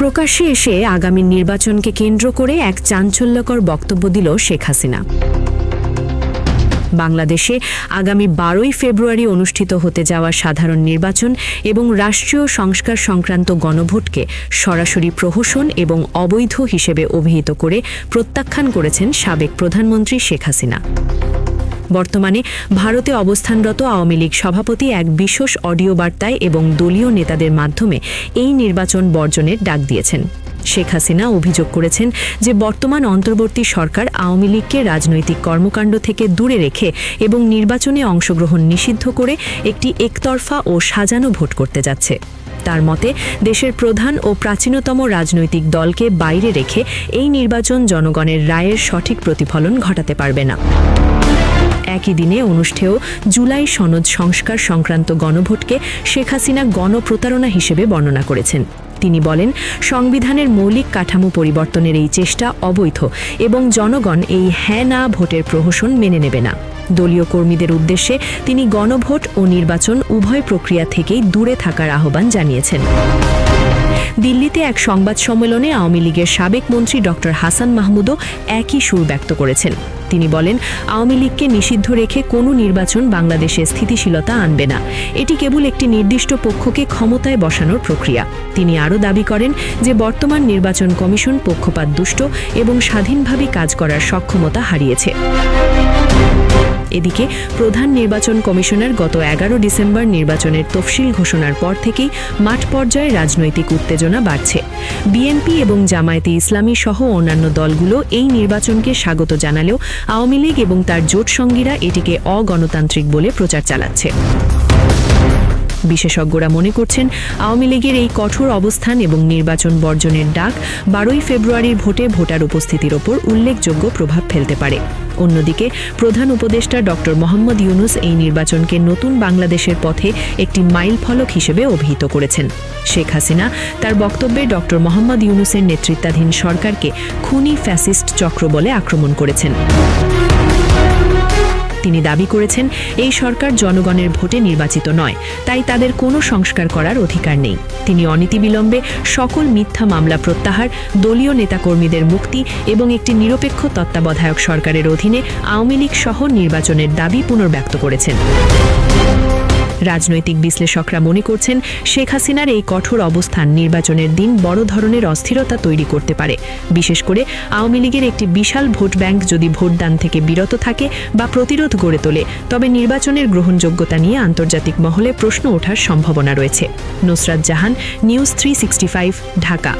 প্রকাশ্যে এসে আগামী নির্বাচনকে কেন্দ্র করে এক চাঞ্চল্যকর বক্তব্য দিল শেখ হাসিনা। বাংলাদেশে আগামী 12ই ফেব্রুয়ারি অনুষ্ঠিত হতে যাওয়া সাধারণ নির্বাচন এবং রাষ্ট্রীয় সংস্কার সংক্রান্ত গণভোটকে সরাসরি প্রহসন এবং অবৈধ হিসেবে অভিহিত করে প্রত্যাখ্যান করেছেন সাবেক প্রধানমন্ত্রী শেখ হাসিনা। বর্তমানে ভারতে অবস্থানরত আওয়ামী লীগ সভাপতি এক বিশেষ অডিও বার্তায় এবং দলীয় নেতাদের মাধ্যমে এই নির্বাচন বর্জনের ডাক দিয়েছেন। শেখ হাসিনা অভিযোগ করেছেন যে বর্তমান অন্তর্বর্তী সরকার আওয়ামী লীগকে রাজনৈতিক কর্মকাণ্ড থেকে দূরে রেখে এবং নির্বাচনে অংশগ্রহণ নিষিদ্ধ করে একটি একতরফা ও সাজানো ভোট করতে যাচ্ছে। তার মতে দেশের প্রধান ও প্রাচীনতম রাজনৈতিক দলকে বাইরে রেখে এই নির্বাচন জনগণের রায়ের সঠিক প্রতিফলন ঘটাতে পারবে না। একই দিনে অনুষ্ঠেয় জুলাই সনদ সংস্কার সংক্রান্ত গণভোটকে শেখ হাসিনা গণপ্রতারণা হিসেবে বর্ণনা করেছেন। তিনি বলেন, সংবিধানের মৌলিক কাঠামো পরিবর্তনের এই চেষ্টা অবৈধ এবং জনগণ এই হ্যাঁ না ভোটের প্রহসন মেনে নেবে না। দলীয় কর্মীদের উদ্দেশ্যে তিনি গণভোট ও নির্বাচন উভয় প্রক্রিয়া থেকেই দূরে থাকার আহ্বান জানিয়েছেন। দিল্লিতে এক সংবাদ সম্মেলনে আওয়ামী লীগের সাবেক মন্ত্রী ডক্টর হাসান মাহমুদও একই সুর ব্যক্ত করেছেন। তিনি বলেন, আওয়ামী লীগকে নিষিদ্ধ রেখে কোনো নির্বাচন বাংলাদেশে স্থিতিশীলতা আনবে না। এটি কেবল একটি নির্দিষ্ট পক্ষকে ক্ষমতায় বসানোর প্রক্রিয়া। তিনি আরও দাবি করেন যে বর্তমান নির্বাচন কমিশন পক্ষপাতদুষ্ট এবং স্বাধীনভাবে কাজ করার সক্ষমতা হারিয়েছে। এদিকে প্রধান নির্বাচন কমিশনার গত 11 ডিসেম্বর নির্বাচনের তফসিল ঘোষণার পর থেকেই মাঠ পর্যায়ে রাজনৈতিক উত্তেজনা বাড়ছে। বিএনপি এবং জামায়াতে ইসলামী সহ অন্যান্য দলগুলো এই নির্বাচনকে স্বাগত জানালেও আওয়ামী লীগ এবং তার জোট সঙ্গীরা এটিকে অগণতান্ত্রিক বলে প্রচার চালাচ্ছে। বিশেষজ্ঞরা মনে করছেন, আওয়ামী লীগের এই কঠোর অবস্থান এবং নির্বাচন বর্জনের ডাক 12ই ফেব্রুয়ারির ভোটে ভোটার উপস্থিতির ওপর উল্লেখযোগ্য প্রভাব ফেলতে পারে। অন্যদিকে প্রধান উপদেষ্টা ডক্টর মোহাম্মদ ইউনুস এই নির্বাচনকে নতুন বাংলাদেশের পথে একটি মাইলফলক হিসেবে অভিহিত করেছেন। শেখ হাসিনা তার বক্তব্যে ডক্টর মোহাম্মদ ইউনুসের নেতৃত্বাধীন সরকারকে খুনি ফ্যাসিস্ট চক্র বলে আক্রমণ করেছেন। তিনি দাবি করেছেন, এই সরকার জনগণের ভোটে নির্বাচিত নয়, তাই তাদের কোনো সংস্কার করার অধিকার নেই। তিনি অনতিবিলম্বে সকল মিথ্যা মামলা প্রত্যাহার, দলীয় নেতাকর্মীদের মুক্তি এবং একটি নিরপেক্ষ তত্ত্বাবধায়ক সরকারের অধীনে আওয়ামী লীগ সহ নির্বাচনের দাবি পুনর্ব্যক্ত করেছেন। রাজনৈতিক বিশ্লেষকরা মনে করছেন, শেখ হাসিনার এই কঠোর অবস্থান নির্বাচনের দিন বড় ধরনের অস্থিরতা তৈরি করতে পারে। বিশেষ করে আওয়ামী লীগের একটি বিশাল ভোট ব্যাংক যদি ভোটদান থেকে বিরত থাকে বা প্রতিরোধ গড়ে তোলে, তবে নির্বাচনের গ্রহণযোগ্যতা নিয়ে আন্তর্জাতিক মহলে প্রশ্ন ওঠার সম্ভাবনা রয়েছে। নুসরাত জাহান, নিউজ 365, ঢাকা।